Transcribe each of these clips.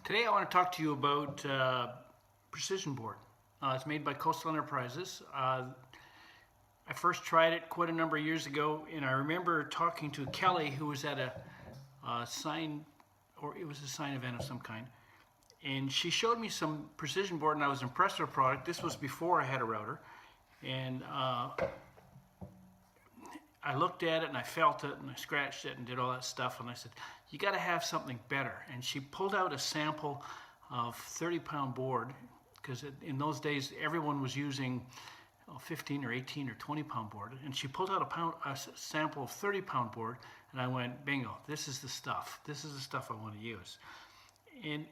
Today I want to talk to you about precision board. It's made by Coastal Enterprises. I first tried it quite a number of years ago, and I remember talking to Kelly, who was at a sign, or it was a sign event of some kind, and she showed me some precision board, and I was impressed with her product. This was before I had a router, and I looked at it and I felt it and I scratched it and did all that stuff, and I said, you got to have something better. And she pulled out a sample of 30-pound board, because in those days everyone was using 15 or 18 or 20-pound board, and she pulled out a sample of 30-pound board, and I went, bingo, this is the stuff. This is the stuff I want to use. And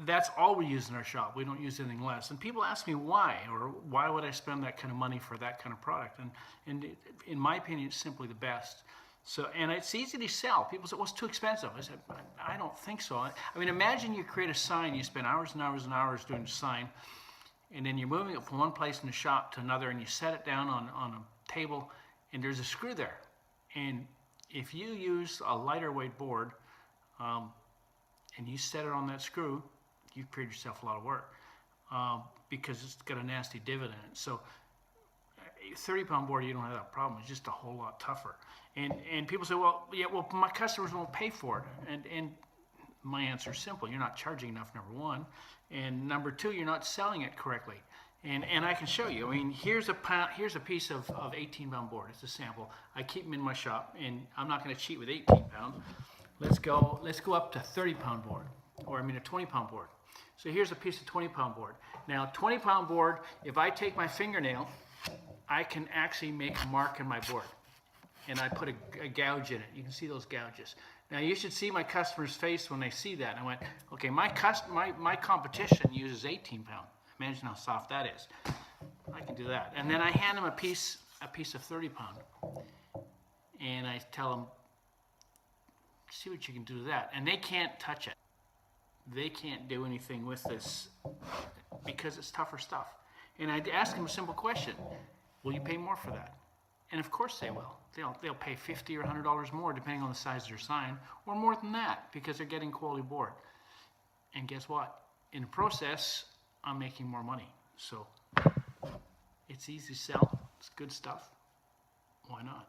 that's all we use in our shop. We don't use anything less. And people ask me why, or why would I spend that kind of money for that kind of product? And in my opinion, it's simply the best. So, and it's easy to sell. People say, well, it's too expensive. I said, I don't think so. I mean, imagine you create a sign, you spend hours and hours and hours doing the sign, and then you're moving it from one place in the shop to another, and you set it down on a table, and there's a screw there. And if you use a lighter weight board, and you set it on that screw, you've created yourself a lot of work, because it's got a nasty divot in it. So 30-pound board, you don't have that problem. It's just a whole lot tougher. And people say, well, yeah, well, my customers won't pay for it. And my answer is simple. You're not charging enough, number one. And number two, you're not selling it correctly. And I can show you. I mean, here's a piece of 18-pound board. It's a sample. I keep them in my shop, and I'm not going to cheat with 18 pound. Let's go up to 30-pound board, or I mean a 20-pound board. So here's a piece of 20-pound board. Now, 20-pound board, if I take my fingernail, I can actually make a mark in my board, and I put a gouge in it. You can see those gouges. Now, you should see my customer's face when they see that. And I went, okay, my competition uses 18-pound. Imagine how soft that is. I can do that. And then I hand them a piece of 30-pound, and I tell them, see what you can do with that. And they can't touch it. They can't do anything with this because it's tougher stuff. And I'd ask them a simple question: will you pay more for that? And of course they will. They'll pay $50 or $100 more depending on the size of their sign, or more than that, because they're getting quality board. And guess what? In the process, I'm making more money. So it's easy to sell. It's good stuff. Why not?